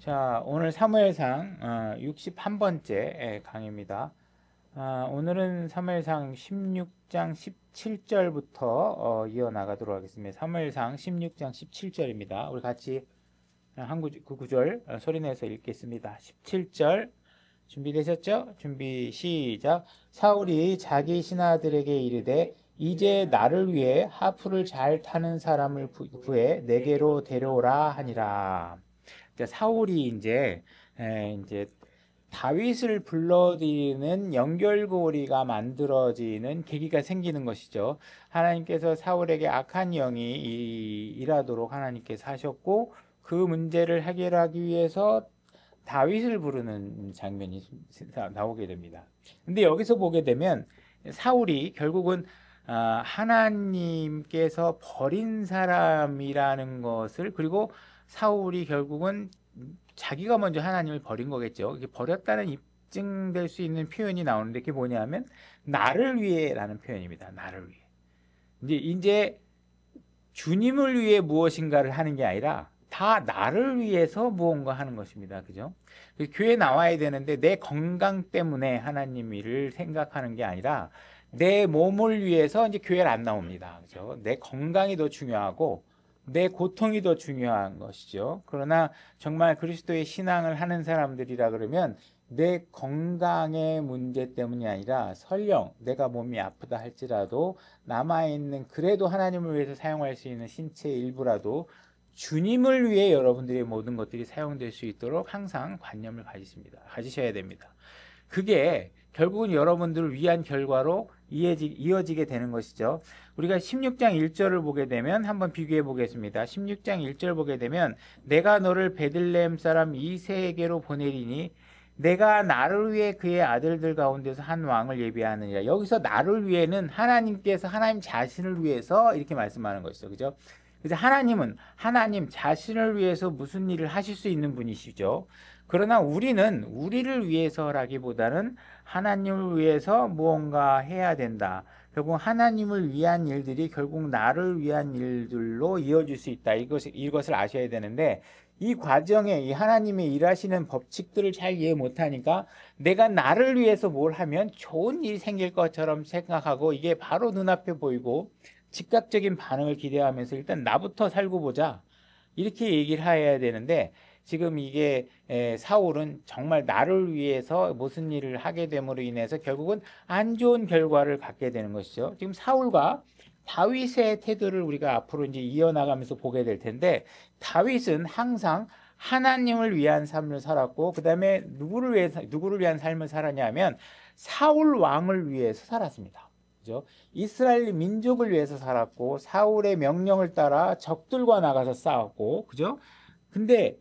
자, 오늘 사무엘상 61번째 강의입니다. 오늘은 사무엘상 16장 17절부터 이어나가도록 하겠습니다. 사무엘상 16장 17절입니다. 우리 같이 그 구절 소리내서 읽겠습니다. 17절 준비되셨죠? 준비 시작. 사울이 자기 신하들에게 이르되 이제 나를 위해 하프를 잘 타는 사람을 구해 내게로 데려오라 하니라. 그러니까 사울이 이제 다윗을 불러들이는 연결고리가 만들어지는 계기가 생기는 것이죠. 하나님께서 사울에게 악한 영이 일하도록 하나님께서 하셨고, 그 문제를 해결하기 위해서 다윗을 부르는 장면이 나오게 됩니다. 근데 여기서 보게 되면 사울이 결국은 하나님께서 버린 사람이라는 것을, 그리고 사울이 결국은 자기가 먼저 하나님을 버린 거겠죠. 이게 버렸다는 입증될 수 있는 표현이 나오는데, 그게 뭐냐면 나를 위해라는 표현입니다. 나를 위해. 이제 주님을 위해 무엇인가를 하는 게 아니라 다 나를 위해서 무언가 하는 것입니다. 그죠? 교회 나와야 되는데 내 건강 때문에 하나님 일을 생각하는 게 아니라 내 몸을 위해서 이제 교회를 안 나옵니다. 그죠? 내 건강이 더 중요하고 내 고통이 더 중요한 것이죠. 그러나 정말 그리스도의 신앙을 하는 사람들이라 그러면 내 건강의 문제 때문이 아니라 설령 내가 몸이 아프다 할지라도 남아있는, 그래도 하나님을 위해서 사용할 수 있는 신체의 일부라도 주님을 위해 여러분들의 모든 것들이 사용될 수 있도록 항상 관념을 가지셔야 됩니다. 그게 결국은 여러분들을 위한 결과로 이어지게 되는 것이죠. 우리가 16장 1절을 보게 되면 한번 비교해 보겠습니다. 16장 1절 보게 되면 내가 너를 베들레헴 사람 이새에게로 보내리니 내가 나를 위해 그의 아들들 가운데서 한 왕을 예비하느니라. 여기서 나를 위해는 하나님께서 하나님 자신을 위해서 이렇게 말씀하는 것이죠. 그죠? 그래서 하나님은 하나님 자신을 위해서 무슨 일을 하실 수 있는 분이시죠. 그러나 우리는 우리를 위해서라기보다는 하나님을 위해서 무언가 해야 된다. 결국 하나님을 위한 일들이 결국 나를 위한 일들로 이어질 수 있다. 이것을 아셔야 되는데, 이 과정에 이 하나님의 일하시는 법칙들을 잘 이해 못하니까 내가 나를 위해서 뭘 하면 좋은 일이 생길 것처럼 생각하고, 이게 바로 눈앞에 보이고 즉각적인 반응을 기대하면서 일단 나부터 살고 보자, 이렇게 얘기를 해야 되는데, 지금 이게 사울은 정말 나를 위해서 무슨 일을 하게 됨으로 인해서 결국은 안 좋은 결과를 갖게 되는 것이죠. 지금 사울과 다윗의 태도를 우리가 앞으로 이제 이어나가면서 보게 될 텐데, 다윗은 항상 하나님을 위한 삶을 살았고, 그 다음에 누구를 위한 삶을 살았냐면 사울 왕을 위해서 살았습니다. 그죠? 이스라엘 민족을 위해서 살았고, 사울의 명령을 따라 적들과 나가서 싸웠고, 그죠? 근데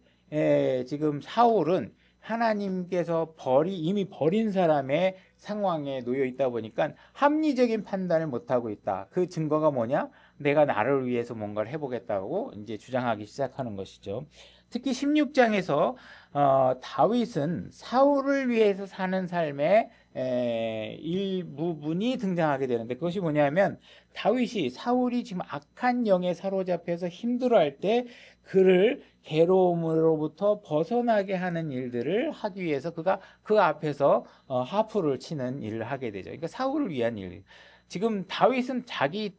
지금 사울은 하나님께서 이미 버린 사람의 상황에 놓여 있다 보니까 합리적인 판단을 못하고 있다. 그 증거가 뭐냐? 내가 나를 위해서 뭔가를 해보겠다고 이제 주장하기 시작하는 것이죠. 특히 16장에서 다윗은 사울을 위해서 사는 삶의 일부분이 등장하게 되는데, 그것이 뭐냐면 다윗이 사울이 지금 악한 영에 사로잡혀서 힘들어할 때 그를 괴로움으로부터 벗어나게 하는 일들을 하기 위해서 그가 그 앞에서 하프를 치는 일을 하게 되죠. 그러니까 사울을 위한 일. 지금 다윗은 자기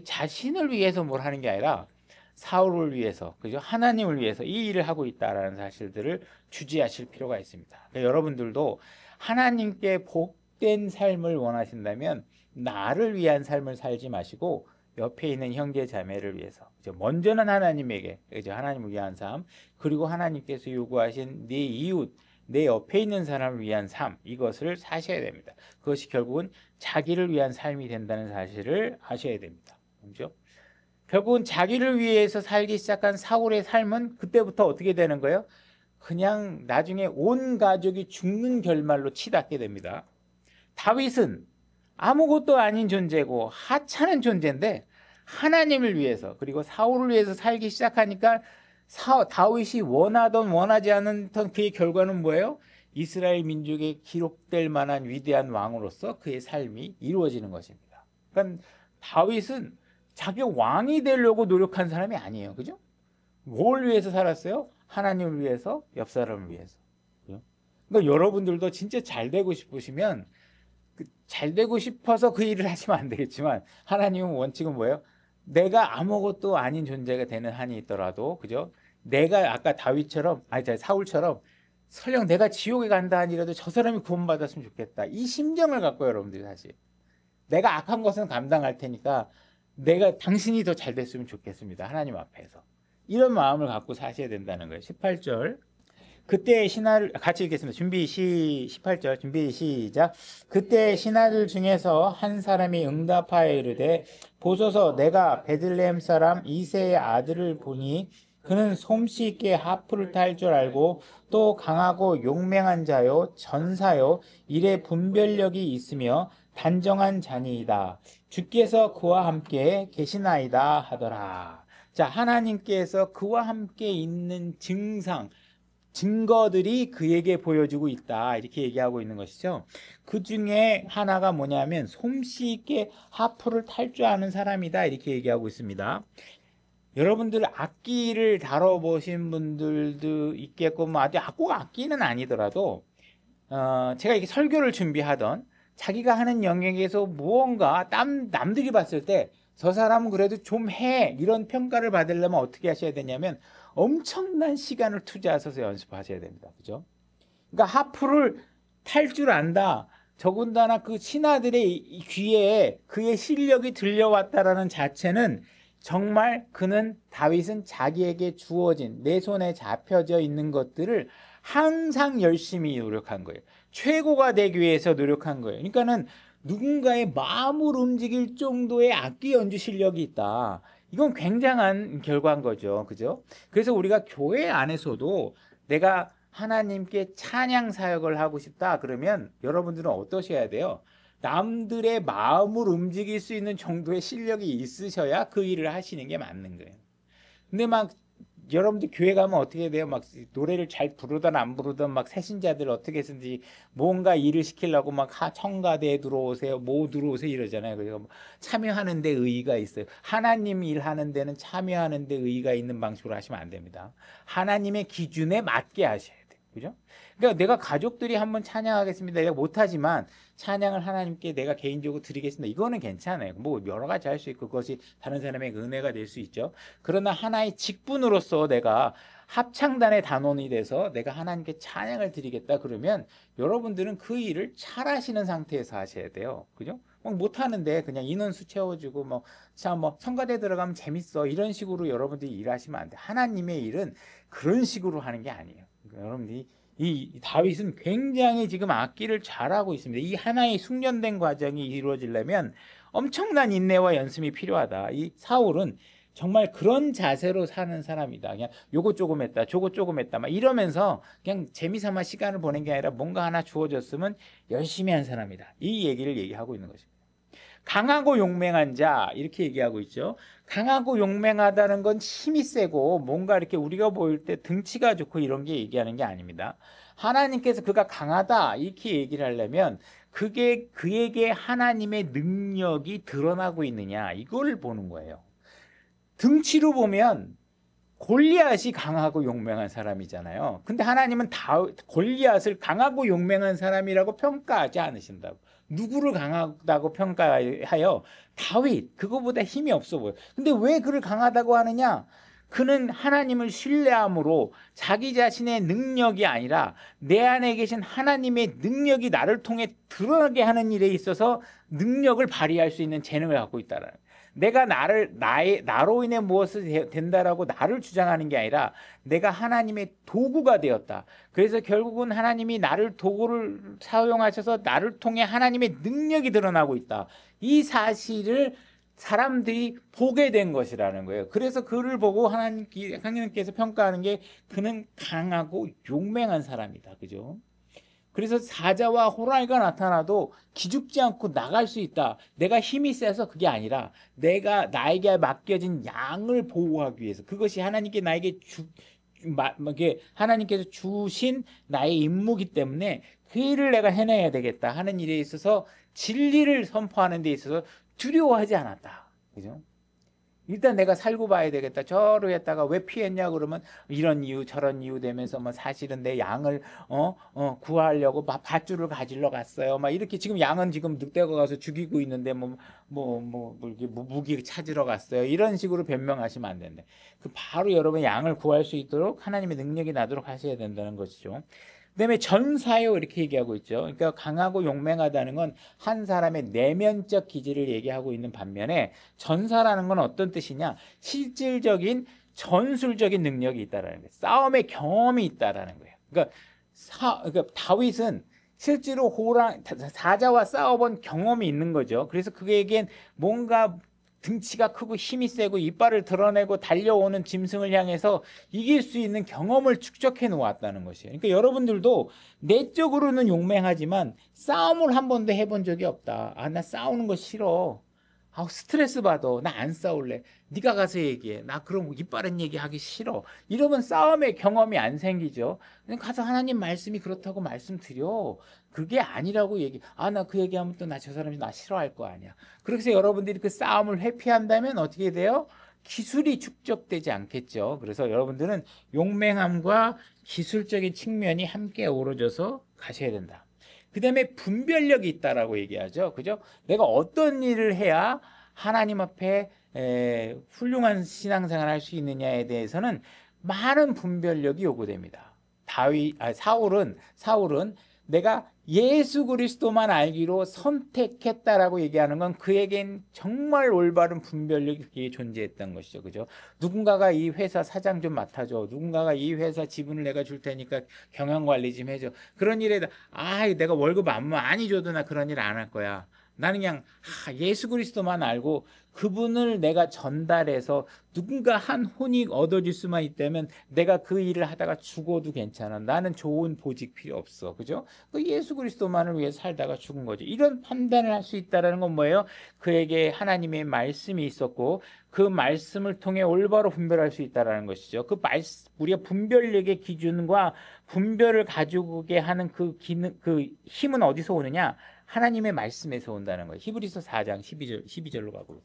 자신을 위해서 뭘 하는 게 아니라 사울을 위해서, 그죠? 하나님을 위해서 이 일을 하고 있다라는 사실들을 주지하실 필요가 있습니다. 그러니까 여러분들도 하나님께 복된 삶을 원하신다면 나를 위한 삶을 살지 마시고 옆에 있는 형제 자매를 위해서, 먼저는 하나님에게, 하나님을 위한 삶, 그리고 하나님께서 요구하신 네 이웃, 내 옆에 있는 사람을 위한 삶, 이것을 사셔야 됩니다. 그것이 결국은 자기를 위한 삶이 된다는 사실을 아셔야 됩니다. 그렇죠? 결국은 자기를 위해서 살기 시작한 사울의 삶은 그때부터 어떻게 되는 거예요? 그냥 나중에 온 가족이 죽는 결말로 치닫게 됩니다. 다윗은 아무것도 아닌 존재고 하찮은 존재인데 하나님을 위해서, 그리고 사울을 위해서 살기 시작하니까 다윗이 원하던 원하지 않던 그의 결과는 뭐예요? 이스라엘 민족에 기록될 만한 위대한 왕으로서 그의 삶이 이루어지는 것입니다. 그러니까 다윗은 자기 왕이 되려고 노력한 사람이 아니에요. 그죠? 뭘 위해서 살았어요? 하나님을 위해서, 옆 사람을 위해서. 그죠? 그러니까 여러분들도 진짜 잘 되고 싶으시면 잘 되고 싶어서 그 일을 하시면 안 되겠지만 하나님은 원칙은 뭐예요? 내가 아무것도 아닌 존재가 되는 한이 있더라도 그죠? 내가 아까 다윗처럼 아니 사울처럼 설령 내가 지옥에 간다 하니라도 저 사람이 구원받았으면 좋겠다. 이 심정을 갖고 여러분들이 사실 내가 악한 것은 감당할 테니까 내가 당신이 더 잘 됐으면 좋겠습니다. 하나님 앞에서. 이런 마음을 갖고 사셔야 된다는 거예요. 18절. 그때 신하를 같이 읽겠습니다. 18절 준비 시작. 그때 신하들 중에서 한 사람이 응답하여 이르되 보소서 내가 베들레헴 사람 이새의 아들을 보니 그는 솜씨 있게 하프를 탈 줄 알고 또 강하고 용맹한 자요 전사요 일에 분별력이 있으며 단정한 자니이다. 주께서 그와 함께 계시나이다 하더라. 자, 하나님께서 그와 함께 있는 증거들이 그에게 보여주고 있다. 이렇게 얘기하고 있는 것이죠. 그 중에 하나가 뭐냐면 솜씨 있게 하프를 탈 줄 아는 사람이다. 이렇게 얘기하고 있습니다. 여러분들 악기를 다뤄보신 분들도 있겠고 뭐 아주 꼭 악기는 아니더라도 제가 이렇게 설교를 준비하던 자기가 하는 영역에서 무언가 남들이 봤을 때 저 사람은 그래도 좀 해 이런 평가를 받으려면 어떻게 하셔야 되냐면 엄청난 시간을 투자하셔서 연습하셔야 됩니다. 그죠? 그러니까 하프를 탈 줄 안다. 더군다나 그 신하들의 귀에 그의 실력이 들려왔다라는 자체는 정말 다윗은 자기에게 주어진 내 손에 잡혀져 있는 것들을 항상 열심히 노력한 거예요. 최고가 되기 위해서 노력한 거예요. 그러니까는 누군가의 마음을 움직일 정도의 악기 연주 실력이 있다. 이건 굉장한 결과인 거죠. 그죠? 그래서 우리가 교회 안에서도 내가 하나님께 찬양 사역을 하고 싶다. 그러면 여러분들은 어떠셔야 돼요? 남들의 마음을 움직일 수 있는 정도의 실력이 있으셔야 그 일을 하시는 게 맞는 거예요. 근데 막 여러분들 교회 가면 어떻게 돼요? 막 노래를 잘 부르든 안 부르든 막 새신자들 어떻게 해서든지 뭔가 일을 시키려고 막 청가대에 들어오세요, 뭐 들어오세요 이러잖아요. 그래서 뭐 참여하는 데 의의가 있어요. 하나님 일하는 데는 참여하는 데 의의가 있는 방식으로 하시면 안 됩니다. 하나님의 기준에 맞게 하셔야 돼요. 그죠? 그러니까 내가 가족들이 한번 찬양하겠습니다. 내가 못하지만 찬양을 하나님께 내가 개인적으로 드리겠습니다. 이거는 괜찮아요. 뭐 여러 가지 할 수 있고 그것이 다른 사람의 은혜가 될 수 있죠. 그러나 하나의 직분으로서 내가 합창단의 단원이 돼서 내가 하나님께 찬양을 드리겠다 그러면 여러분들은 그 일을 잘 하시는 상태에서 하셔야 돼요. 그죠? 못하는데 그냥 인원수 채워주고 뭐 성가대 들어가면 재밌어 이런 식으로 여러분들이 일하시면 안 돼. 하나님의 일은 그런 식으로 하는 게 아니에요. 그러니까 여러분들이 이 다윗은 굉장히 지금 악기를 잘하고 있습니다. 이 하나의 숙련된 과정이 이루어지려면 엄청난 인내와 연습이 필요하다. 이 사울은 정말 그런 자세로 사는 사람이다. 그냥 요거 조금 했다, 저거 조금 했다, 막 이러면서 그냥 재미삼아 시간을 보낸 게 아니라 뭔가 하나 주어졌으면 열심히 한 사람이다. 이 얘기를 얘기하고 있는 것입니다. 강하고 용맹한 자 이렇게 얘기하고 있죠. 강하고 용맹하다는 건 힘이 세고 뭔가 이렇게 우리가 보일 때 등치가 좋고 이런 게 얘기하는 게 아닙니다. 하나님께서 그가 강하다 이렇게 얘기를 하려면 그게 그에게 하나님의 능력이 드러나고 있느냐 이걸 보는 거예요. 등치로 보면 골리앗이 강하고 용맹한 사람이잖아요. 근데 하나님은 골리앗을 강하고 용맹한 사람이라고 평가하지 않으신다고. 누구를 강하다고 평가하여? 다윗, 그거보다 힘이 없어 보여. 근데 왜 그를 강하다고 하느냐? 그는 하나님을 신뢰함으로 자기 자신의 능력이 아니라 내 안에 계신 하나님의 능력이 나를 통해 드러나게 하는 일에 있어서 능력을 발휘할 수 있는 재능을 갖고 있다라는 거예요. 내가 나로 인해 무엇을 된다라고 나를 주장하는 게 아니라 내가 하나님의 도구가 되었다. 그래서 결국은 하나님이 나를 도구를 사용하셔서 나를 통해 하나님의 능력이 드러나고 있다. 이 사실을 사람들이 보게 된 것이라는 거예요. 그래서 그를 보고 하나님께서 평가하는 게 그는 강하고 용맹한 사람이다. 그죠? 그래서 사자와 호랑이가 나타나도 기죽지 않고 나갈 수 있다. 내가 힘이 세서 그게 아니라 나에게 맡겨진 양을 보호하기 위해서 그것이 하나님께서 주신 나의 임무이기 때문에 그 일을 내가 해내야 되겠다 하는 일에 있어서 진리를 선포하는 데 있어서 두려워하지 않았다. 그죠? 일단 내가 살고 봐야 되겠다. 저러 했다가 왜 피했냐 그러면 이런 이유 저런 이유 되면서 뭐 사실은 내 양을 구하려고 막 밧줄을 가지러 갔어요. 막 이렇게 지금 양은 지금 늑대가 가서 죽이고 있는데 이렇게 무기 찾으러 갔어요. 이런 식으로 변명하시면 안 된다. 그 바로 여러분 양을 구할 수 있도록 하나님의 능력이 나도록 하셔야 된다는 것이죠. 그다음에 전사요 이렇게 얘기하고 있죠. 그러니까 강하고 용맹하다는 건 한 사람의 내면적 기질을 얘기하고 있는 반면에 전사라는 건 어떤 뜻이냐? 실질적인 전술적인 능력이 있다라는 거예요. 싸움의 경험이 있다라는 거예요. 그러니까 다윗은 실제로 사자와 싸워본 경험이 있는 거죠. 그래서 그에겐 뭔가 등치가 크고 힘이 세고 이빨을 드러내고 달려오는 짐승을 향해서 이길 수 있는 경험을 축적해 놓았다는 것이에요. 그러니까 여러분들도 내적으로는 용맹하지만 싸움을 한 번도 해본 적이 없다. 아, 나 싸우는 거 싫어. 아, 스트레스 받아. 나 안 싸울래. 네가 가서 얘기해. 나 그럼 이빠른 얘기하기 싫어. 이러면 싸움의 경험이 안 생기죠. 그냥 가서 하나님 말씀이 그렇다고 말씀드려. 그게 아니라고 얘기. 아, 나 그 얘기하면 또 나 저 사람이 나 싫어할 거 아니야. 그래서 여러분들이 그 싸움을 회피한다면 어떻게 돼요? 기술이 축적되지 않겠죠. 그래서 여러분들은 용맹함과 기술적인 측면이 함께 어우러져서 가셔야 된다. 그 다음에 분별력이 있다라고 얘기하죠. 그죠? 내가 어떤 일을 해야 하나님 앞에 훌륭한 신앙생활을 할 수 있느냐에 대해서는 많은 분별력이 요구됩니다. 사울은 내가 예수 그리스도만 알기로 선택했다라고 얘기하는 건 그에겐 정말 올바른 분별력이 그게 존재했던 것이죠. 그죠? 누군가가 이 회사 사장 좀 맡아줘. 누군가가 이 회사 지분을 내가 줄 테니까 경영 관리 좀 해줘. 그런 일에 내가 월급 안 많이 줘도 나 그런 일 안 할 거야. 나는 그냥 예수 그리스도만 알고 그분을 내가 전달해서 누군가 한 혼이 얻어질 수만 있다면 내가 그 일을 하다가 죽어도 괜찮아. 나는 좋은 보직 필요 없어. 그죠? 그 예수 그리스도만을 위해 살다가 죽은 거죠. 이런 판단을 할 수 있다는 건 뭐예요? 그에게 하나님의 말씀이 있었고 그 말씀을 통해 올바로 분별할 수 있다는 것이죠. 우리가 분별력의 기준과 분별을 가지게 하는 그 힘은 어디서 오느냐? 하나님의 말씀에서 온다는 거예요. 히브리서 4장 12절로 가고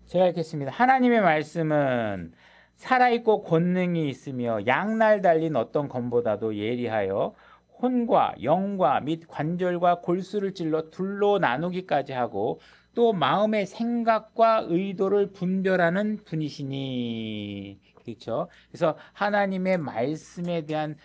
제가 읽겠습니다. 하나님의 말씀은 살아있고 권능이 있으며 양날 달린 어떤 검보다도 예리하여 혼과 영과 및 관절과 골수를 찔러 둘로 나누기까지 하고 또 마음의 생각과 의도를 분별하는 분이시니. 그렇죠? 그래서 하나님의 말씀에 대한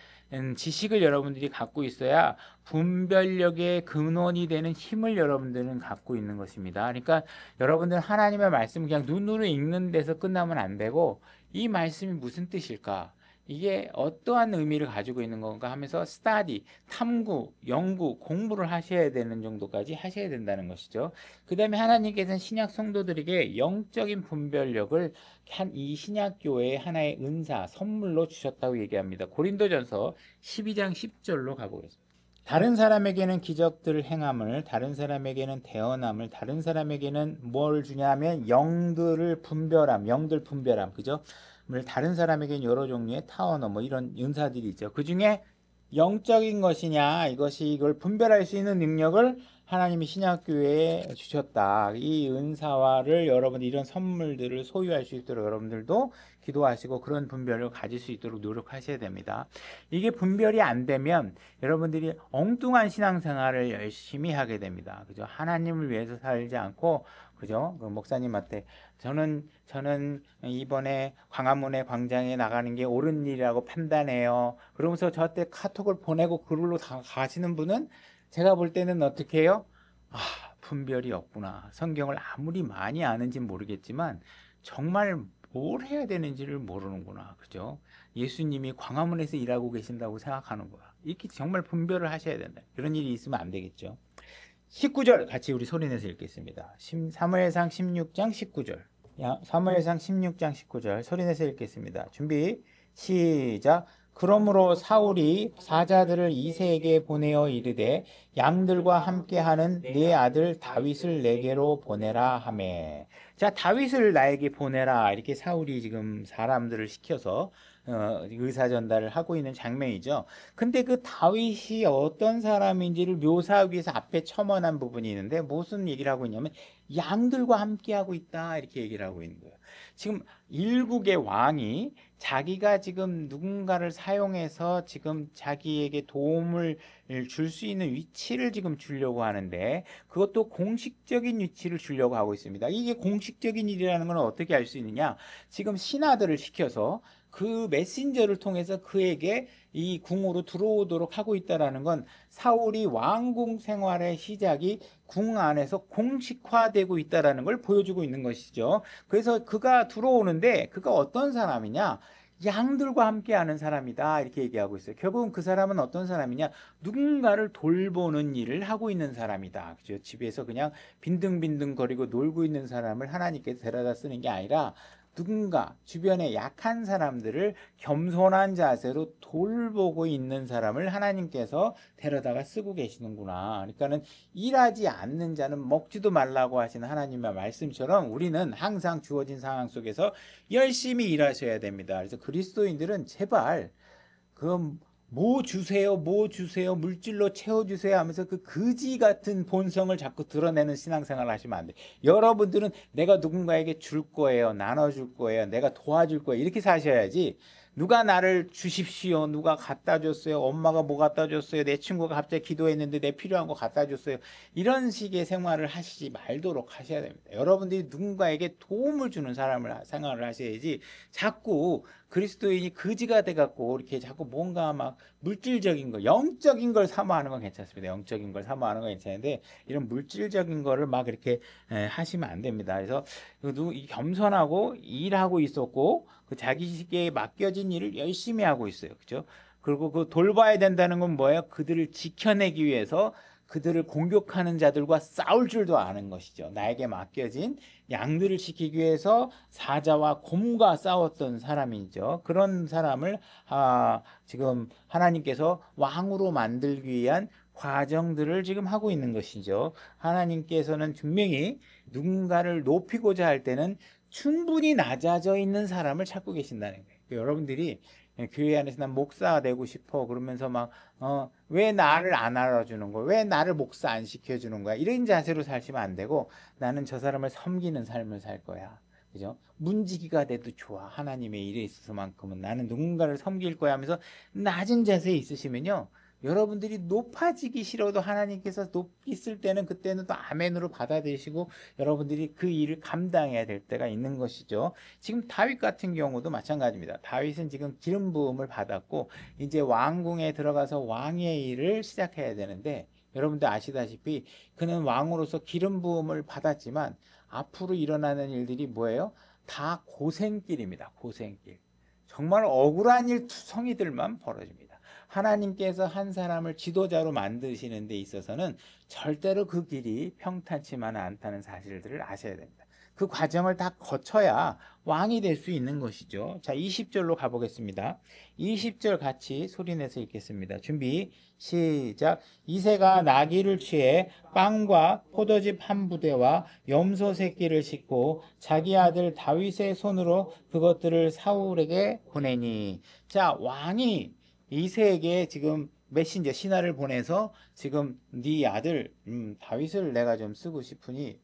지식을 여러분들이 갖고 있어야 분별력의 근원이 되는 힘을 여러분들은 갖고 있는 것입니다. 그러니까 여러분들은 하나님의 말씀을 그냥 눈으로 읽는 데서 끝나면 안 되고 이 말씀이 무슨 뜻일까? 이게 어떠한 의미를 가지고 있는 건가 하면서 스터디, 탐구, 연구, 공부를 하셔야 되는 정도까지 하셔야 된다는 것이죠. 그 다음에 하나님께서는 신약 성도들에게 영적인 분별력을 이 신약교회의 하나의 은사, 선물로 주셨다고 얘기합니다. 고린도전서 12장 10절로 가보겠습니다. 다른 사람에게는 기적들을 행함을, 다른 사람에게는 대언함을, 다른 사람에게는 뭘 주냐면 영들 분별함, 그죠? 다른 사람에게는 여러 종류의 타언어 이런 은사들이 있죠. 그 중에 영적인 것이냐 이걸 분별할 수 있는 능력을 하나님이 신약교회에 주셨다. 이 은사와를 여러분 이런 선물들을 소유할 수 있도록 여러분들도 기도하시고 그런 분별을 가질 수 있도록 노력하셔야 됩니다. 이게 분별이 안 되면 여러분들이 엉뚱한 신앙생활을 열심히 하게 됩니다. 그죠? 하나님을 위해서 살지 않고 그죠? 그 목사님한테 저는 이번에 광화문의 광장에 나가는 게 옳은 일이라고 판단해요. 그러면서 저한테 카톡을 보내고 글로 가시는 분은 제가 볼 때는 어떻게 해요? 분별이 없구나. 성경을 아무리 많이 아는지 모르겠지만 정말 뭘 해야 되는지를 모르는구나. 그죠? 예수님이 광화문에서 일하고 계신다고 생각하는 거야. 이렇게 정말 분별을 하셔야 된다. 그런 일이 있으면 안 되겠죠. 19절 같이 우리 소리내서 읽겠습니다. 사무엘상 16장 19절. 사무엘상 16장 19절 소리내서 읽겠습니다. 준비 시작. 그러므로 사울이 사자들을 이새에게 보내어 이르되 양들과 함께하는 네 아들 다윗을 내게로 보내라 하매. 자, 다윗을 나에게 보내라 이렇게 사울이 지금 사람들을 시켜서 의사 전달을 하고 있는 장면이죠. 근데 그 다윗이 어떤 사람인지를 묘사하기 위해서 앞에 첨언한 부분이 있는데 무슨 얘기를 하고 있냐면 양들과 함께하고 있다 이렇게 얘기를 하고 있는 거예요. 지금 일국의 왕이 자기가 지금 누군가를 사용해서 지금 자기에게 도움을 줄 수 있는 위치를 지금 주려고 하는데 그것도 공식적인 위치를 주려고 하고 있습니다. 이게 공식적인 일이라는 건 어떻게 알 수 있느냐? 지금 신하들을 시켜서 그 메신저를 통해서 그에게 이 궁으로 들어오도록 하고 있다라는 건 사울이 왕궁 생활의 시작이 궁 안에서 공식화되고 있다라는 걸 보여주고 있는 것이죠. 그래서 그가 들어오는데 그가 어떤 사람이냐? 양들과 함께하는 사람이다 이렇게 얘기하고 있어요. 결국은 그 사람은 어떤 사람이냐? 누군가를 돌보는 일을 하고 있는 사람이다. 그죠? 집에서 그냥 빈둥빈둥거리고 놀고 있는 사람을 하나님께서 데려다 쓰는 게 아니라 누군가 주변에 약한 사람들을 겸손한 자세로 돌보고 있는 사람을 하나님께서 데려다가 쓰고 계시는구나. 그러니까는 일하지 않는 자는 먹지도 말라고 하시는 하나님의 말씀처럼 우리는 항상 주어진 상황 속에서 열심히 일하셔야 됩니다. 그래서 그리스도인들은 제발 그럼 뭐 주세요, 뭐 주세요, 물질로 채워주세요 하면서 그 거지 같은 본성을 자꾸 드러내는 신앙생활을 하시면 안 돼요. 여러분들은 내가 누군가에게 줄 거예요, 나눠줄 거예요, 내가 도와줄 거예요 이렇게 사셔야지 누가 나를 주십시오, 누가 갖다 줬어요, 엄마가 뭐 갖다 줬어요, 내 친구가 갑자기 기도했는데 내 필요한 거 갖다 줬어요 이런 식의 생활을 하시지 말도록 하셔야 됩니다. 여러분들이 누군가에게 도움을 주는 사람을 생활을 하셔야지 자꾸 그리스도인이 거지가 돼갖고 이렇게 자꾸 뭔가 막 물질적인 거, 영적인 걸 사모하는 건 괜찮습니다. 영적인 걸 사모하는 건 괜찮은데 이런 물질적인 거를 막 이렇게 하시면 안 됩니다. 그래서 겸손하고 일하고 있었고 그 자기에게 맡겨진 일을 열심히 하고 있어요. 그죠? 그리고 그 돌봐야 된다는 건 뭐예요? 그들을 지켜내기 위해서 그들을 공격하는 자들과 싸울 줄도 아는 것이죠. 나에게 맡겨진 양들을 지키기 위해서 사자와 곰과 싸웠던 사람이죠. 그런 사람을 지금 하나님께서 왕으로 만들기 위한 과정들을 지금 하고 있는 것이죠. 하나님께서는 분명히 누군가를 높이고자 할 때는 충분히 낮아져 있는 사람을 찾고 계신다는 거예요. 여러분들이 교회 안에서 난 목사가 되고 싶어 그러면서 막 왜 나를 안 알아주는 거야? 왜 나를 목사 안 시켜주는 거야? 이런 자세로 살시면 안 되고 나는 저 사람을 섬기는 삶을 살 거야. 그죠? 문지기가 돼도 좋아. 하나님의 일에 있어서만큼은 나는 누군가를 섬길 거야 하면서 낮은 자세에 있으시면요. 여러분들이 높아지기 싫어도 하나님께서 높이실 때는 그때는 또 아멘으로 받아들이시고 여러분들이 그 일을 감당해야 될 때가 있는 것이죠. 지금 다윗 같은 경우도 마찬가지입니다. 다윗은 지금 기름 부음을 받았고 이제 왕궁에 들어가서 왕의 일을 시작해야 되는데 여러분들 아시다시피 그는 왕으로서 기름 부음을 받았지만 앞으로 일어나는 일들이 뭐예요? 다 고생길입니다. 고생길. 정말 억울한 일 투성이들만 벌어집니다. 하나님께서 한 사람을 지도자로 만드시는 데 있어서는 절대로 그 길이 평탄치만은 않다는 사실들을 아셔야 됩니다. 그 과정을 다 거쳐야 왕이 될 수 있는 것이죠. 자, 20절로 가보겠습니다. 20절 같이 소리내서 읽겠습니다. 준비, 시작. 이새가 나귀를 취해 빵과 포도즙 한 부대와 염소 새끼를 싣고 자기 아들 다윗의 손으로 그것들을 사울에게 보내니. 자, 왕이 이새에게 지금 메신저 신하를 보내서 지금 네 아들 다윗을 내가 좀 쓰고 싶으니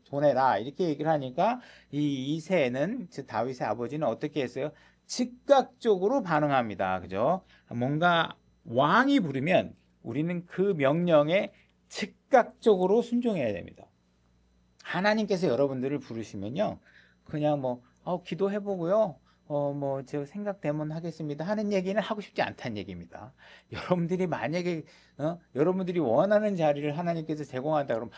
보내라 이렇게 얘기를 하니까 이 이새는 즉 다윗의 아버지는 어떻게 했어요? 즉각적으로 반응합니다. 그죠? 뭔가 왕이 부르면 우리는 그 명령에 즉각적으로 순종해야 됩니다. 하나님께서 여러분들을 부르시면요. 그냥 뭐 기도해보고요. 뭐 제가 생각되면 하겠습니다 하는 얘기는 하고 싶지 않다는 얘기입니다. 여러분들이 만약에 여러분들이 원하는 자리를 하나님께서 제공한다 그러면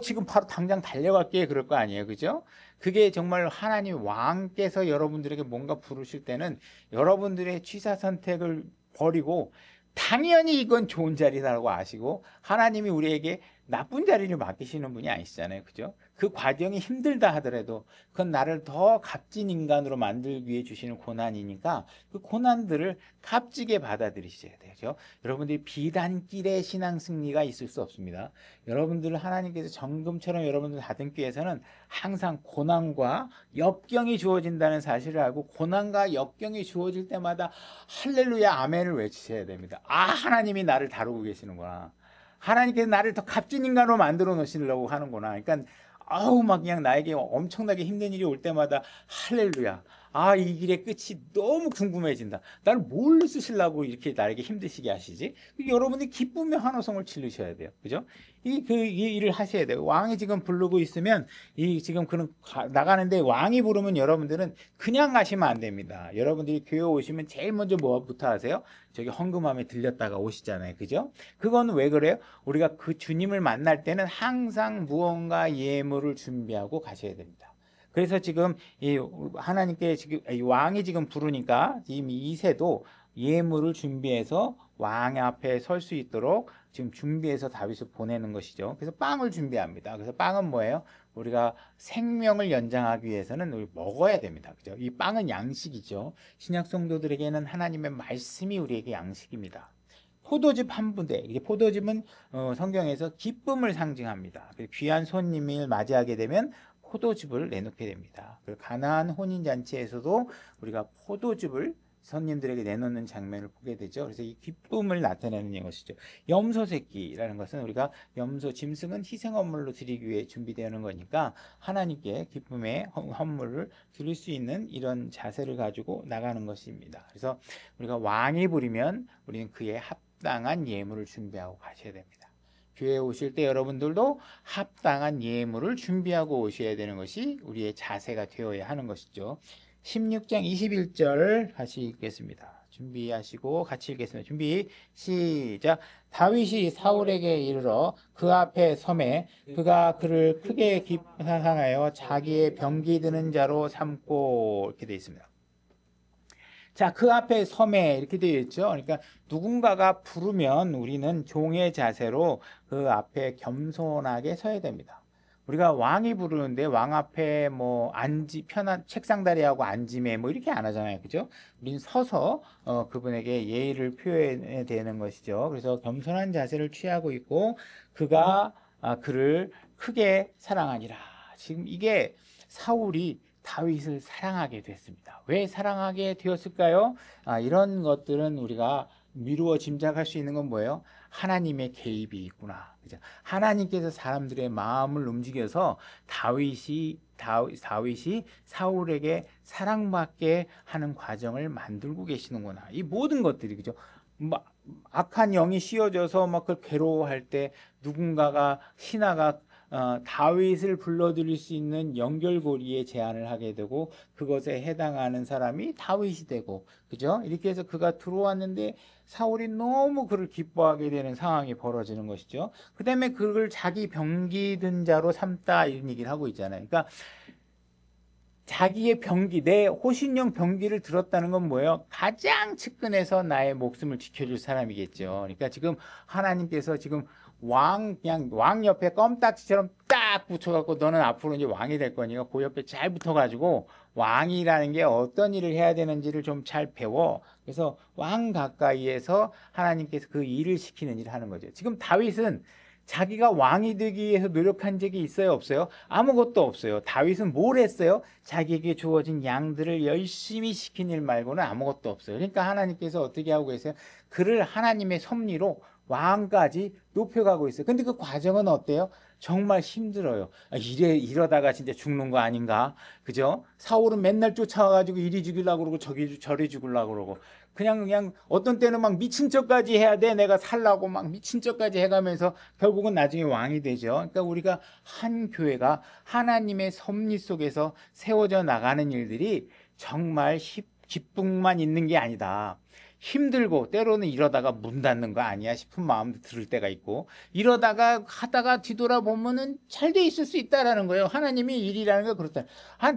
지금 바로 당장 달려갈게 그럴 거 아니에요. 그죠? 그게 정말 하나님 왕께서 여러분들에게 뭔가 부르실 때는 여러분들의 취사 선택을 버리고 당연히 이건 좋은 자리다라고 아시고 하나님이 우리에게 나쁜 자리를 맡기시는 분이 아니시잖아요. 그죠? 그 과정이 힘들다 하더라도 그건 나를 더 값진 인간으로 만들기 위해 주시는 고난이니까 그 고난들을 값지게 받아들이셔야 되죠. 여러분들이 비단길의 신앙 승리가 있을 수 없습니다. 여러분들을 하나님께서 정금처럼 여러분들 받은 교회에서는 항상 고난과 역경이 주어진다는 사실을 알고 고난과 역경이 주어질 때마다 할렐루야 아멘을 외치셔야 됩니다. 아, 하나님이 나를 다루고 계시는구나. 하나님께서 나를 더 값진 인간으로 만들어 놓으시려고 하는구나. 그러니까 아우 막 그냥 나에게 엄청나게 힘든 일이 올 때마다 할렐루야. 아, 이 길의 끝이 너무 궁금해진다. 나를 뭘로 쓰시려고 이렇게 나에게 힘드시게 하시지? 여러분이 기쁨의 환호성을 지르셔야 돼요. 그죠? 이 일을 하셔야 돼요. 왕이 지금 부르고 있으면, 지금 나가는데 왕이 부르면 여러분들은 그냥 가시면 안 됩니다. 여러분들이 교회 오시면 제일 먼저 뭐부터 하세요? 저기 헌금함에 들렸다가 오시잖아요. 그죠? 그건 왜 그래요? 우리가 그 주님을 만날 때는 항상 무언가 예물을 준비하고 가셔야 됩니다. 그래서 지금 이 하나님께 지금 이 왕이 지금 부르니까 지금 이새도 예물을 준비해서 왕 앞에 설 수 있도록 지금 준비해서 다윗을 보내는 것이죠. 그래서 빵을 준비합니다. 그래서 빵은 뭐예요? 우리가 생명을 연장하기 위해서는 우리 먹어야 됩니다. 그죠? 이 빵은 양식이죠. 신약 성도들에게는 하나님의 말씀이 우리에게 양식입니다. 포도즙 한 부대. 이게 포도즙은 성경에서 기쁨을 상징합니다. 귀한 손님을 맞이하게 되면 포도즙을 내놓게 됩니다. 가나안 혼인잔치에서도 우리가 포도즙을 손님들에게 내놓는 장면을 보게 되죠. 그래서 이 기쁨을 나타내는 것이죠. 염소 새끼라는 것은 우리가 염소 짐승은 희생헌물로 드리기 위해 준비되는 거니까 하나님께 기쁨의 헌물을 드릴 수 있는 이런 자세를 가지고 나가는 것입니다. 그래서 우리가 왕이 부리면 우리는 그에 합당한 예물을 준비하고 가셔야 됩니다. 교회에 오실 때 여러분들도 합당한 예물을 준비하고 오셔야 되는 것이 우리의 자세가 되어야 하는 것이죠. 16장 21절 같이 읽겠습니다. 준비하시고 같이 읽겠습니다. 준비 시작. 다윗이 사울에게 이르러 그 앞에 서매 그가 그를 크게 기뻐하여 자기의 병기 드는 자로 삼고 이렇게 되어 있습니다. 자, 그 앞에 섬에 이렇게 되어 있죠. 그러니까 누군가가 부르면 우리는 종의 자세로 그 앞에 겸손하게 서야 됩니다. 우리가 왕이 부르는데 왕 앞에 뭐 편한 책상다리하고 앉음에 뭐 이렇게 안 하잖아요. 그죠? 우리는 서서 그분에게 예의를 표해야 되는 것이죠. 그래서 겸손한 자세를 취하고 있고 그가 그를 크게 사랑하니라. 지금 이게 사울이 다윗을 사랑하게 됐습니다. 왜 사랑하게 되었을까요? 이런 것들은 우리가 미루어 짐작할 수 있는 건 뭐예요? 하나님의 개입이 있구나. 그죠? 하나님께서 사람들의 마음을 움직여서 다윗이 사울에게 사랑받게 하는 과정을 만들고 계시는구나. 이 모든 것들이 그죠? 악한 영이 씌워져서 막 그걸 괴로워할 때 누군가가 신하가 다윗을 불러들일 수 있는 연결고리에 제안을 하게 되고 그것에 해당하는 사람이 다윗이 되고 그죠? 이렇게 해서 그가 들어왔는데 사울이 너무 그를 기뻐하게 되는 상황이 벌어지는 것이죠. 그 다음에 그걸 자기 병기 든 자로 삼다 이런 얘기를 하고 있잖아요. 그러니까 자기의 병기, 내 호신용 병기를 들었다는 건 뭐예요? 가장 측근에서 나의 목숨을 지켜줄 사람이겠죠. 그러니까 지금 하나님께서 지금 그냥 왕 옆에 껌딱지처럼 딱 붙여갖고 너는 앞으로 이제 왕이 될 거니까 그 옆에 잘 붙어가지고 왕이라는 게 어떤 일을 해야 되는지를 좀 잘 배워. 그래서 왕 가까이에서 하나님께서 그 일을 시키는 일을 하는 거죠. 지금 다윗은 자기가 왕이 되기 위해서 노력한 적이 있어요? 없어요? 아무것도 없어요. 다윗은 뭘 했어요? 자기에게 주어진 양들을 열심히 시킨 일 말고는 아무것도 없어요. 그러니까 하나님께서 어떻게 하고 계세요? 그를 하나님의 섭리로 왕까지 높여가고 있어요. 근데 그 과정은 어때요? 정말 힘들어요. 이러다가 진짜 죽는 거 아닌가? 그죠? 사울은 맨날 쫓아와가지고 이리 죽이려고 그러고 저리 죽이려고 그러고 그냥 어떤 때는 막 미친 척까지 해야 돼. 내가 살라고 막 미친 척까지 해가면서 결국은 나중에 왕이 되죠. 그러니까 우리가 한 교회가 하나님의 섭리 속에서 세워져 나가는 일들이 정말 기쁨만 있는 게 아니다. 힘들고 때로는 이러다가 문 닫는 거 아니야 싶은 마음도 들을 때가 있고 이러다가 하다가 뒤돌아보면은 잘 돼 있을 수 있다라는 거예요. 하나님의 일이라는 게 그렇다.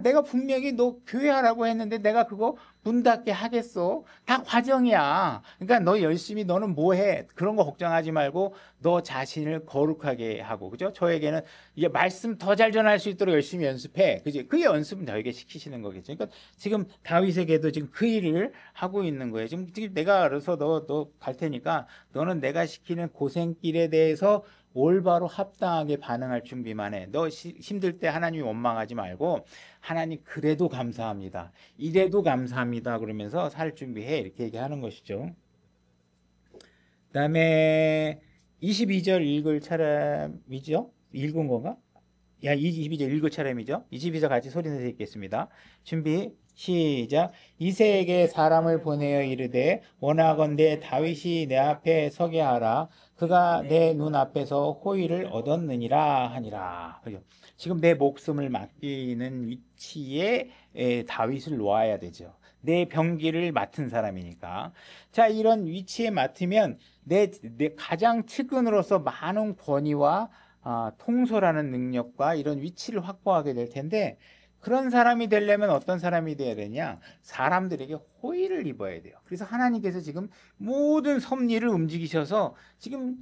내가 분명히 너 교회 하라고 했는데 내가 그거 문 닫게 하겠어? 다 과정이야. 그러니까 너 열심히 너는 뭐 해? 그런 거 걱정하지 말고 너 자신을 거룩하게 하고, 그죠? 저에게는 이게 말씀 더 잘 전할 수 있도록 열심히 연습해. 그지? 그 연습은 저에게 시키시는 거겠죠. 그러니까 지금 다윗에게도 지금 그 일을 하고 있는 거예요. 지금 내가 알아서 너 갈 테니까 너는 내가 시키는 고생길에 대해서 올바로 합당하게 반응할 준비만 해. 너 힘들 때 하나님 원망하지 말고 하나님 그래도 감사합니다. 이래도 감사합니다. 그러면서 살 준비해. 이렇게 얘기하는 것이죠. 그다음에 22절 읽을 차람이죠? 읽은 건가? 22절 읽을 차람이죠? 22절 같이 소리내서 읽겠습니다. 준비 시작. 이새에게 사람을 보내어 이르되 원하건대 다윗이 내 앞에 서게 하라. 그가 내 눈 앞에서 호의를 얻었느니라 하니라. 그죠? 지금 내 목숨을 맡기는 위치에 다윗을 놓아야 되죠. 내 병기를 맡은 사람이니까. 자, 이런 위치에 맡으면 내 가장 측근으로서 많은 권위와 통솔하는 능력과 이런 위치를 확보하게 될 텐데, 그런 사람이 되려면 어떤 사람이 돼야 되냐? 사람들에게 호의를 입어야 돼요. 그래서 하나님께서 지금 모든 섭리를 움직이셔서 지금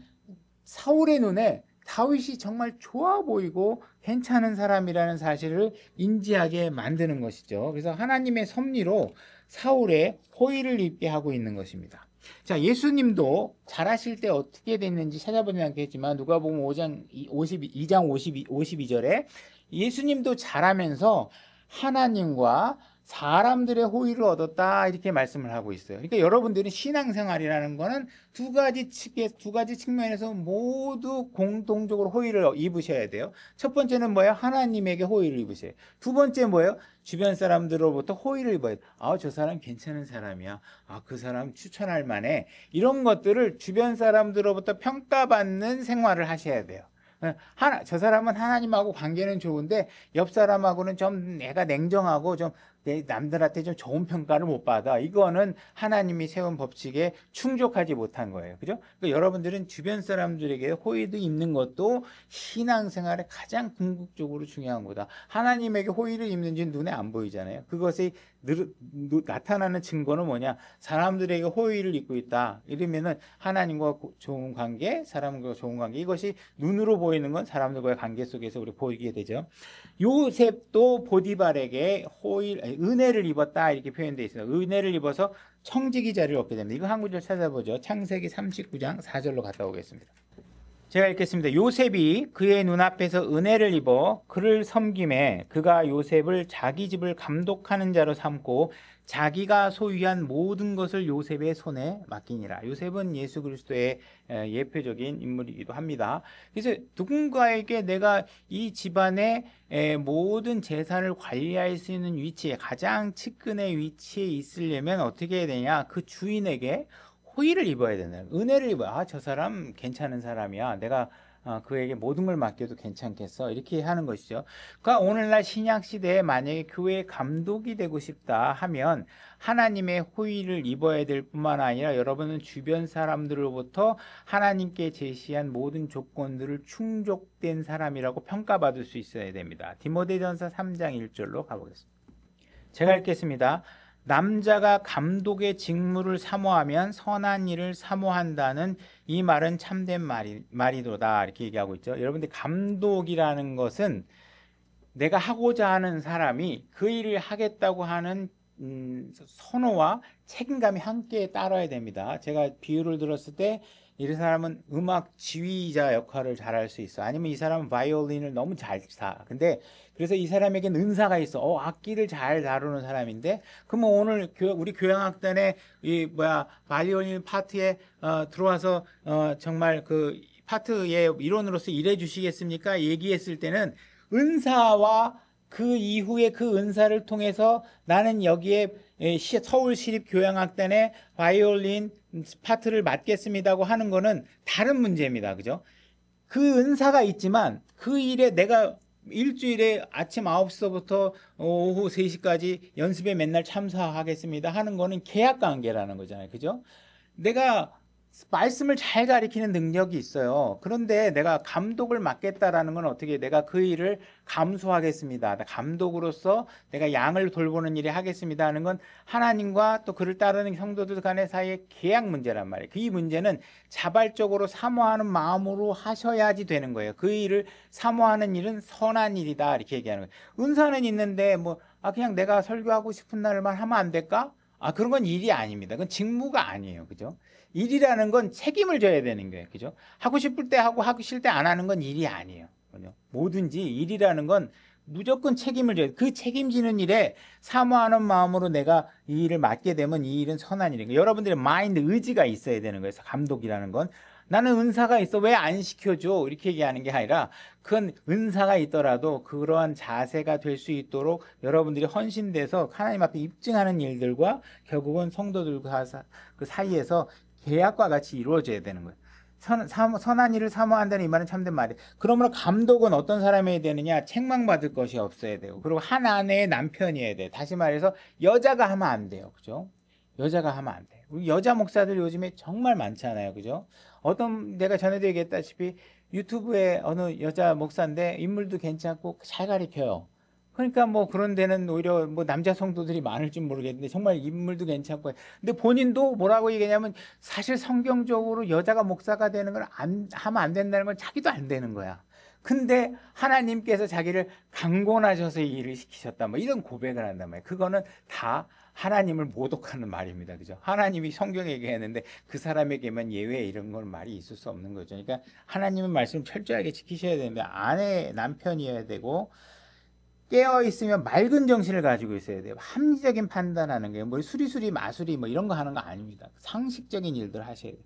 사울의 눈에 다윗이 정말 좋아 보이고 괜찮은 사람이라는 사실을 인지하게 만드는 것이죠. 그래서 하나님의 섭리로 사울의 호의를 입게 하고 있는 것입니다. 자, 예수님도 잘하실 때 어떻게 됐는지 찾아보지 않겠지만 누가복음 5장 2장 52절에 예수님도 잘하면서 하나님과 사람들의 호의를 얻었다 이렇게 말씀을 하고 있어요. 그러니까 여러분들이 신앙생활이라는 거는 두 가지 측면에서 모두 공동적으로 호의를 입으셔야 돼요. 첫 번째는 뭐예요? 하나님에게 호의를 입으셔야 돼요. 두 번째 뭐예요? 주변 사람들로부터 호의를 입어야 돼요. 저 사람 괜찮은 사람이야. 그 사람 추천할 만해. 이런 것들을 주변 사람들로부터 평가받는 생활을 하셔야 돼요. 저 사람은 하나님하고 관계는 좋은데 옆 사람하고는 좀 내가 냉정하고 좀 남들한테 좀 좋은 평가를 못 받아. 이거는 하나님이 세운 법칙에 충족하지 못한 거예요. 그죠? 그러니까 여러분들은 주변 사람들에게 호의도 입는 것도 신앙생활에 가장 궁극적으로 중요한 거다. 하나님에게 호의를 입는지 눈에 안 보이잖아요. 그것이 나타나는 증거는 뭐냐? 사람들에게 호의를 입고 있다. 이러면은 하나님과 좋은 관계, 사람과 좋은 관계, 이것이 눈으로 보이는 건 사람들과의 관계 속에서 우리 보이게 되죠. 요셉도 보디발에게 은혜를 입었다 이렇게 표현되어 있습니다. 은혜를 입어서 청지기 자리를 얻게 됩니다. 이거 한 구절 찾아보죠. 창세기 39장 4절로 갔다 오겠습니다. 제가 읽겠습니다. 요셉이 그의 눈앞에서 은혜를 입어 그를 섬김에 그가 요셉을 자기 집을 감독하는 자로 삼고 자기가 소유한 모든 것을 요셉의 손에 맡기니라. 요셉은 예수 그리스도의 예표적인 인물이기도 합니다. 그래서 누군가에게 내가 이 집안의 모든 재산을 관리할 수 있는 위치에 가장 측근의 위치에 있으려면 어떻게 해야 되냐? 그 주인에게 호의를 입어야 되는, 은혜를 입어야, 저 사람 괜찮은 사람이야. 내가 그에게 모든 걸 맡겨도 괜찮겠어. 이렇게 하는 것이죠. 그러니까 오늘날 신약 시대에 만약에 교회 감독이 되고 싶다 하면 하나님의 호의를 입어야 될 뿐만 아니라 여러분은 주변 사람들로부터 하나님께 제시한 모든 조건들을 충족된 사람이라고 평가받을 수 있어야 됩니다. 디모데전서 3장 1절로 가보겠습니다. 제가 읽겠습니다. 남자가 감독의 직무를 사모하면 선한 일을 사모한다는 이 말은 참된 말이도다 이렇게 얘기하고 있죠. 여러분들 감독이라는 것은 내가 하고자 하는 사람이 그 일을 하겠다고 하는 선호와 책임감이 함께 따라야 됩니다. 제가 비유를 들었을 때 이 사람은 음악 지휘자 역할을 잘할 수 있어. 아니면 이 사람은 바이올린을 너무 잘 사. 근데 그래서 이 사람에게는 은사가 있어. 악기를 잘 다루는 사람인데, 그러면 오늘 우리 교향악단에 바이올린 파트에 들어와서 정말 그 파트의 일원으로서 일해 주시겠습니까? 얘기했을 때는 은사와 그 이후에 그 은사를 통해서 나는 여기에 서울시립교향악단의 바이올린 파트를 맡겠습니다고 하는 거는 다른 문제입니다. 그죠? 그 은사가 있지만 그 일에 내가 일주일에 아침 9시부터 오후 3시까지 연습에 맨날 참석하겠습니다 하는 거는 계약 관계라는 거잖아요. 그죠? 내가 말씀을 잘 가리키는 능력이 있어요. 그런데 내가 감독을 맡겠다라는 건 어떻게 내가 그 일을 감수하겠습니다. 감독으로서 내가 양을 돌보는 일을 하겠습니다 하는 건 하나님과 또 그를 따르는 성도들 간의 사이의 계약 문제란 말이에요. 그 이 문제는 자발적으로 사모하는 마음으로 하셔야지 되는 거예요. 그 일을 사모하는 일은 선한 일이다 이렇게 얘기하는 거예요. 은사는 있는데 뭐 그냥 내가 설교하고 싶은 날만 하면 안 될까? 그런 건 일이 아닙니다. 그건 직무가 아니에요. 그죠? 일이라는 건 책임을 져야 되는 거예요. 그죠? 하고 싶을 때 하고 하기 싫을 때 안 하는 건 일이 아니에요. 그죠? 뭐든지 일이라는 건 무조건 책임을 져야 돼. 그 책임지는 일에 사모하는 마음으로 내가 이 일을 맡게 되면 이 일은 선한 일인 거예요. 여러분들의 마인드, 의지가 있어야 되는 거예요. 감독이라는 건. 나는 은사가 있어 왜 안 시켜줘? 이렇게 얘기하는 게 아니라 그건 은사가 있더라도 그러한 자세가 될 수 있도록 여러분들이 헌신돼서 하나님 앞에 입증하는 일들과 결국은 성도들과 그 사이에서 계약과 같이 이루어져야 되는 거예요. 선한 일을 사모한다는 이 말은 참된 말이에요. 그러므로 감독은 어떤 사람이어야 되느냐? 책망받을 것이 없어야 되고, 그리고 한 아내의 남편이어야 돼요. 다시 말해서 여자가 하면 안 돼요. 그죠? 여자가 하면 안 돼요. 우리 여자 목사들 요즘에 정말 많잖아요. 그죠? 내가 전에도 얘기했다시피 유튜브에 어느 여자 목사인데 인물도 괜찮고 잘 가르쳐요. 그러니까 뭐 그런 데는 오히려 뭐 남자 성도들이 많을지 모르겠는데 정말 인물도 괜찮고, 근데 본인도 뭐라고 얘기하냐면 사실 성경적으로 여자가 목사가 되는 걸 하면 안 된다는 건 자기도 안 되는 거야. 근데 하나님께서 자기를 강권하셔서 이 일을 시키셨다, 뭐 이런 고백을 한단 말이에요. 그거는 다 하나님을 모독하는 말입니다. 그죠? 하나님이 성경에 얘기했는데 그 사람에게만 예외 이런 건 말이 있을 수 없는 거죠. 그러니까 하나님의 말씀 철저하게 지키셔야 되는데 아내 남편이어야 되고, 깨어 있으면 맑은 정신을 가지고 있어야 돼요. 합리적인 판단하는 게 뭐 수리수리 마수리 뭐 이런 거 하는 거 아닙니다. 상식적인 일들 하셔야 돼요.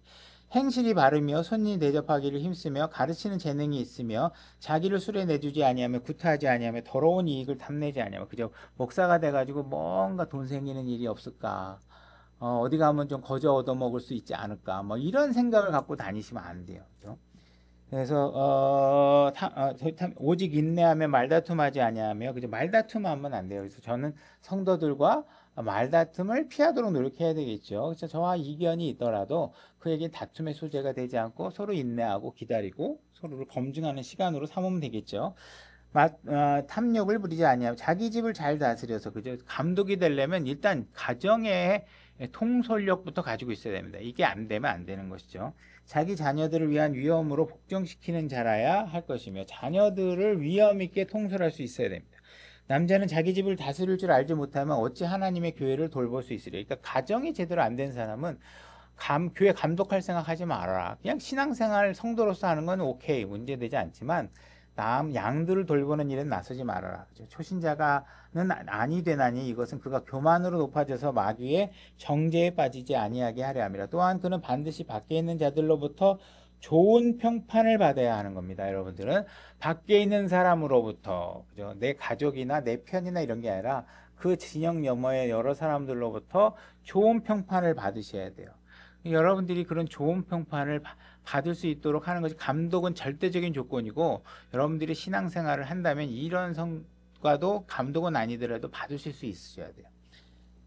행실이 바르며 손님 대접하기를 힘쓰며 가르치는 재능이 있으며 자기를 술에 내주지 아니하며 구타하지 아니하며 더러운 이익을 탐내지 아니하며, 그저 목사가 돼가지고 뭔가 돈 생기는 일이 없을까, 어디 가면 좀 거저 얻어먹을 수 있지 않을까, 뭐 이런 생각을 갖고 다니시면 안 돼요. 그죠? 그래서 오직 인내하며 말다툼하지 아니하며, 그죠? 말다툼하면 안 돼요. 그래서 저는 성도들과 말다툼을 피하도록 노력해야 되겠죠. 그래서 저와 이견이 있더라도 그에게 다툼의 소재가 되지 않고 서로 인내하고 기다리고 서로를 검증하는 시간으로 삼으면 되겠죠. 탐욕을 부리지 아니하며 자기 집을 잘 다스려서, 그죠? 감독이 되려면 일단 가정의 통솔력부터 가지고 있어야 됩니다. 이게 안 되면 안 되는 것이죠. 자기 자녀들을 위한 위엄으로 복종시키는 자라야 할 것이며 자녀들을 위엄 있게 통솔할 수 있어야 됩니다. 남자는 자기 집을 다스릴 줄 알지 못하면 어찌 하나님의 교회를 돌볼 수 있으려. 그러니까 가정이 제대로 안 된 사람은 교회 감독할 생각하지 말아라. 그냥 신앙생활 성도로서 하는 건 오케이, 문제되지 않지만 양들을 돌보는 일은 나서지 말아라. 초신자가는 아니 되나니 이것은 그가 교만으로 높아져서 마귀의 정죄에 빠지지 아니하게 하려 함이라. 또한 그는 반드시 밖에 있는 자들로부터 좋은 평판을 받아야 하는 겁니다. 여러분들은 밖에 있는 사람으로부터, 그죠? 내 가족이나 내 편이나 이런 게 아니라 그 진영 너머의 여러 사람들로부터 좋은 평판을 받으셔야 돼요. 여러분들이 그런 좋은 평판을 받을 수 있도록 하는 것이, 감독은 절대적인 조건이고, 여러분들이 신앙생활을 한다면 이런 성과도 감독은 아니더라도 받으실 수 있으셔야 돼요.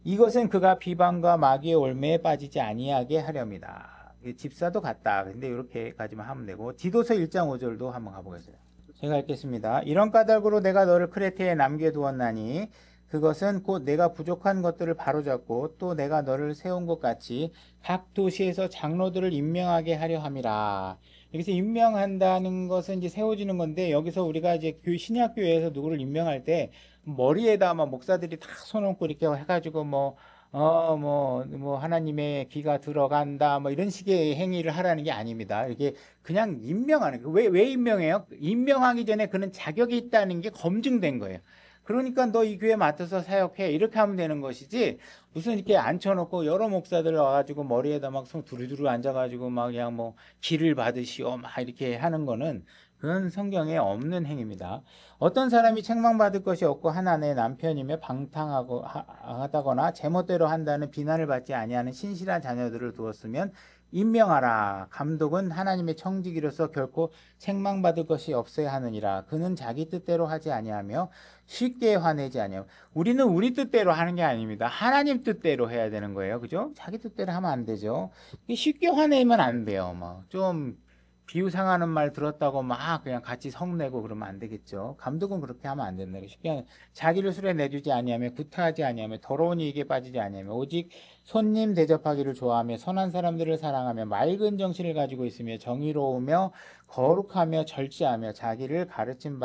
이것은 그가 비방과 마귀의 올매에 빠지지 아니하게 하렵니다. 집사도 같다. 근데 이렇게까지만 하면 되고, 디도서 1장 5절도 한번 가보겠어요. 제가 읽겠습니다. 이런 까닭으로 내가 너를 크레테에 남겨두었나니 그것은 곧 내가 부족한 것들을 바로잡고 또 내가 너를 세운 것 같이 각 도시에서 장로들을 임명하게 하려 함이라. 여기서 임명한다는 것은 이제 세워지는 건데, 여기서 우리가 이제 신약교회에서 누구를 임명할 때 머리에다 막 목사들이 다 손 얹고 이렇게 해가지고 뭐 하나님의 기가 들어간다 뭐 이런 식의 행위를 하라는 게 아닙니다. 이게 그냥 임명하는 거예요. 왜 임명해요? 임명하기 전에 그는 자격이 있다는 게 검증된 거예요. 그러니까 너 이 교회 맡아서 사역해 이렇게 하면 되는 것이지, 무슨 이렇게 앉혀놓고 여러 목사들 와가지고 머리에다 막 손 두루두루 앉아가지고 막 그냥 뭐 기를 받으시오 막 이렇게 하는 거는 그건 성경에 없는 행위입니다. 어떤 사람이 책망받을 것이 없고 한 아내의 남편이며 방탕하다거나 제멋대로 한다는 비난을 받지 아니하는 신실한 자녀들을 두었으면 임명하라. 감독은 하나님의 청지기로서 결코 책망받을 것이 없어야 하느니라. 그는 자기 뜻대로 하지 아니하며 쉽게 화내지 아니하며. 우리는 우리 뜻대로 하는 게 아닙니다. 하나님 뜻대로 해야 되는 거예요. 그죠? 자기 뜻대로 하면 안 되죠. 쉽게 화내면 안 돼요. 뭐 좀 비유상하는 말 들었다고 막 그냥 같이 성내고 그러면 안 되겠죠. 감독은 그렇게 하면 안 된다. 쉽게 자기를 술에 내주지 아니하며 구타하지 아니하며 더러운 이익에 빠지지 아니하며 오직 손님 대접하기를 좋아하며 선한 사람들을 사랑하며 맑은 정신을 가지고 있으며 정의로우며 거룩하며 절제하며 자기가 가르침을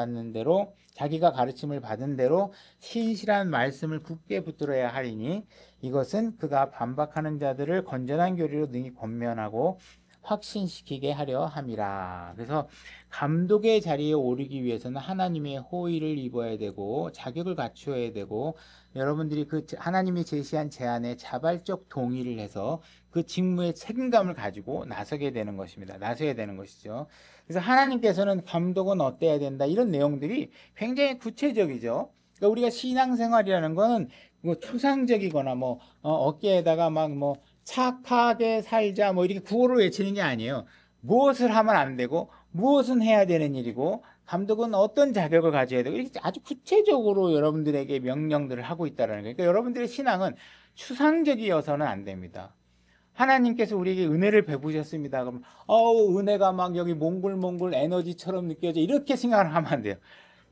받은 대로 신실한 말씀을 굳게 붙들어야 하리니 이것은 그가 반박하는 자들을 건전한 교리로 능히 권면하고 확신시키게 하려 함이라. 그래서 감독의 자리에 오르기 위해서는 하나님의 호의를 입어야 되고 자격을 갖추어야 되고 여러분들이 그 하나님이 제시한 제안에 자발적 동의를 해서 그 직무의 책임감을 가지고 나서게 되는 것입니다. 나서야 되는 것이죠. 그래서 하나님께서는 감독은 어때야 된다 이런 내용들이 굉장히 구체적이죠. 그러니까 우리가 신앙생활이라는 거는 뭐 추상적이거나 뭐 어깨에다가 막 뭐 착하게 살자 뭐 이렇게 구호를 외치는 게 아니에요. 무엇을 하면 안 되고 무엇은 해야 되는 일이고 감독은 어떤 자격을 가져야 되고 이렇게 아주 구체적으로 여러분들에게 명령들을 하고 있다는 거예요. 그러니까 여러분들의 신앙은 추상적이어서는 안 됩니다. 하나님께서 우리에게 은혜를 베푸셨습니다. 그럼 은혜가 막 여기 몽글몽글 에너지처럼 느껴져 이렇게 생각을 하면 안 돼요.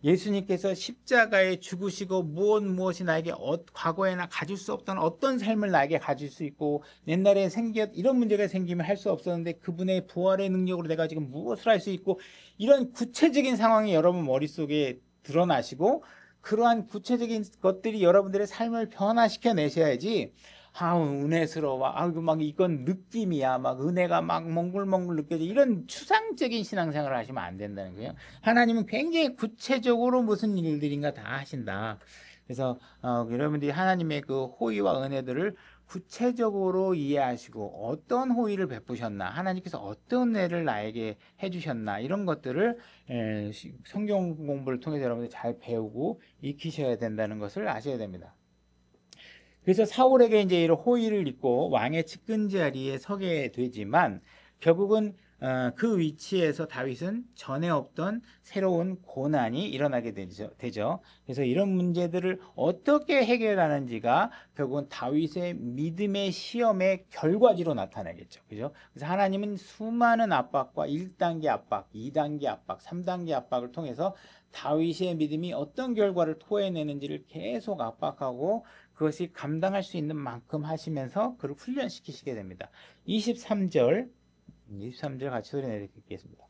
예수님께서 십자가에 죽으시고 무엇이 나에게 과거에나 가질 수 없던 어떤 삶을 나에게 가질 수 있고 옛날에 이런 문제가 생기면 할 수 없었는데 그분의 부활의 능력으로 내가 지금 무엇을 할 수 있고 이런 구체적인 상황이 여러분 머릿속에 드러나시고 그러한 구체적인 것들이 여러분들의 삶을 변화시켜 내셔야지 은혜스러워. 막 이건 느낌이야. 막 은혜가 막 몽글몽글 느껴져. 이런 추상적인 신앙생활을 하시면 안 된다는 거예요. 하나님은 굉장히 구체적으로 무슨 일들인가 다 하신다. 그래서 여러분들이 하나님의 그 호의와 은혜들을 구체적으로 이해하시고 어떤 호의를 베푸셨나, 하나님께서 어떤 은혜를 나에게 해주셨나 이런 것들을 성경 공부를 통해서 여러분들이 잘 배우고 익히셔야 된다는 것을 아셔야 됩니다. 그래서 사울에게 이제 이런 호의를 입고 왕의 측근 자리에 서게 되지만 결국은 그 위치에서 다윗은 전에 없던 새로운 고난이 일어나게 되죠. 그래서 이런 문제들을 어떻게 해결하는지가 결국은 다윗의 믿음의 시험의 결과지로 나타나겠죠. 그죠? 그래서 하나님은 수많은 압박과 1단계 압박, 2단계 압박, 3단계 압박을 통해서 다윗의 믿음이 어떤 결과를 토해내는지를 계속 압박하고 그것이 감당할 수 있는 만큼 하시면서 그를 훈련시키시게 됩니다. 23절 같이 소리 내드리겠습니다.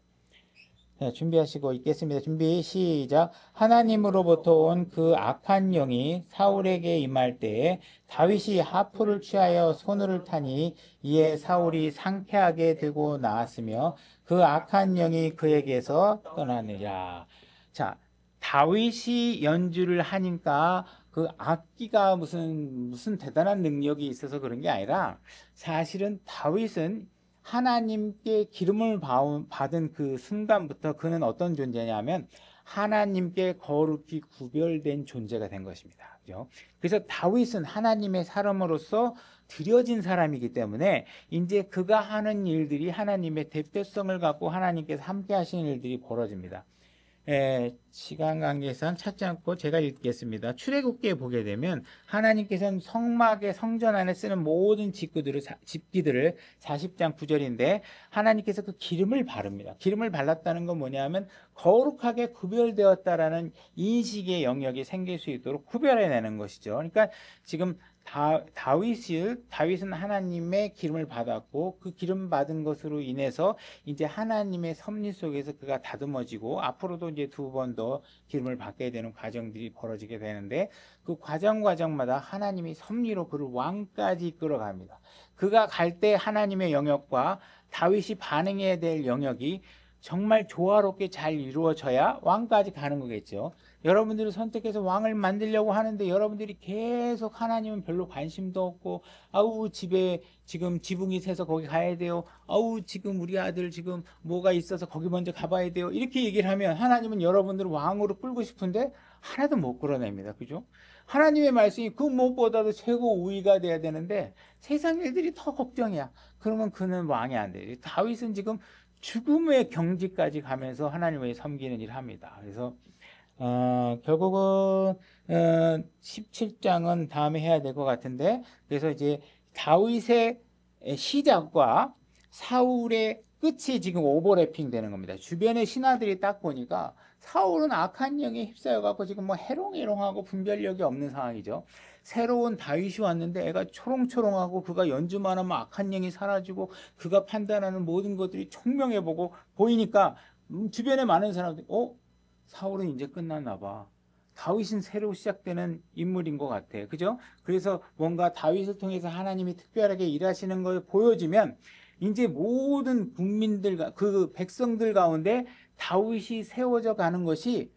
자, 준비하시고 있겠습니다. 준비 시작. 하나님으로부터 온 그 악한 영이 사울에게 임할 때에 다윗이 하프를 취하여 손을 타니 이에 사울이 상쾌하게 되고 나았으며 그 악한 영이 그에게서 떠나느니라. 자, 다윗이 연주를 하니까 그 악기가 무슨 대단한 능력이 있어서 그런 게 아니라 사실은 다윗은 하나님께 기름을 받은 그 순간부터 그는 어떤 존재냐면 하나님께 거룩히 구별된 존재가 된 것입니다. 그죠? 그래서 다윗은 하나님의 사람으로서 드려진 사람이기 때문에 이제 그가 하는 일들이 하나님의 대표성을 갖고 하나님께서 함께 하시는 일들이 벌어집니다. 시간 관계상 찾지 않고 제가 읽겠습니다. 출애굽기에 보게 되면 하나님께서는 성전 안에 쓰는 모든 집기들을 40장 9절인데 하나님께서 그 기름을 바릅니다. 기름을 발랐다는 건 뭐냐면 거룩하게 구별되었다라는 인식의 영역이 생길 수 있도록 구별해내는 것이죠. 그러니까 지금 다윗은 하나님의 기름을 받았고 그 기름 받은 것으로 인해서 이제 하나님의 섭리 속에서 그가 다듬어지고 앞으로도 이제 2번 더 기름을 받게 되는 과정들이 벌어지게 되는데 그 과정마다 하나님이 섭리로 그를 왕까지 이끌어갑니다. 그가 갈 때 하나님의 영역과 다윗이 반응해야 될 영역이 정말 조화롭게 잘 이루어져야 왕까지 가는 거겠죠. 여러분들이 선택해서 왕을 만들려고 하는데 여러분들이 계속 하나님은 별로 관심도 없고, 아우 집에 지금 지붕이 새서 거기 가야 돼요. 아우 지금 우리 아들 지금 뭐가 있어서 거기 먼저 가봐야 돼요. 이렇게 얘기를 하면 하나님은 여러분들을 왕으로 끌고 싶은데 하나도 못 끌어냅니다. 그죠? 하나님의 말씀이 그 무엇보다도 최고 우위가 돼야 되는데 세상 일들이 더 걱정이야. 그러면 그는 왕이 안 돼요. 다윗은 지금 죽음의 경지까지 가면서 하나님을 섬기는 일을 합니다. 그래서 결국은 17장은 다음에 해야 될 것 같은데, 그래서 이제 다윗의 시작과 사울의 끝이 지금 오버래핑 되는 겁니다. 주변의 신하들이 딱 보니까 사울은 악한 영에 휩싸여 갖고 지금 뭐 해롱해롱하고 분별력이 없는 상황이죠. 새로운 다윗이 왔는데 애가 초롱초롱하고 그가 연주만 하면 악한 영이 사라지고 그가 판단하는 모든 것들이 총명해 보고 보이니까 주변에 많은 사람들이 사울은 이제 끝났나 봐. 다윗은 새로 시작되는 인물인 것 같아. 그죠? 그래서 뭔가 다윗을 통해서 하나님이 특별하게 일하시는 걸 보여주면 이제 모든 국민들, 그 백성들 가운데 다윗이 세워져 가는 것이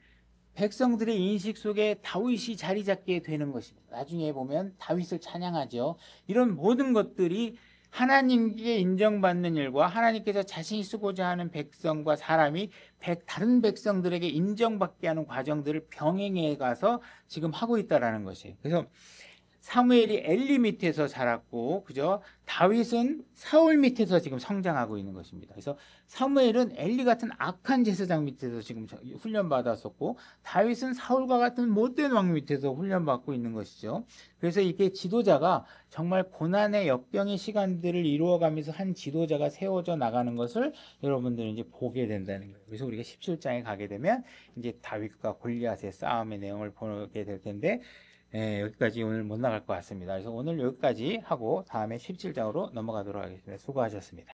백성들의 인식 속에 다윗이 자리 잡게 되는 것입니다. 나중에 보면 다윗을 찬양하죠. 이런 모든 것들이 하나님께 인정받는 일과 하나님께서 자신이 쓰고자 하는 백성과 사람이 다른 백성들에게 인정받게 하는 과정들을 병행해 가서 지금 하고 있다라는 것이에요. 그래서 사무엘이 엘리 밑에서 자랐고, 그죠? 다윗은 사울 밑에서 지금 성장하고 있는 것입니다. 그래서 사무엘은 엘리 같은 악한 제사장 밑에서 지금 훈련받았었고, 다윗은 사울과 같은 못된 왕 밑에서 훈련받고 있는 것이죠. 그래서 이게 지도자가 정말 고난의 역병의 시간들을 이루어가면서 한 지도자가 세워져 나가는 것을 여러분들은 이제 보게 된다는 거예요. 그래서 우리가 17장에 가게 되면 이제 다윗과 골리앗의 싸움의 내용을 보게 될 텐데, 여기까지 오늘 못 나갈 것 같습니다. 그래서 오늘 여기까지 하고 다음에 17장으로 넘어가도록 하겠습니다. 수고하셨습니다.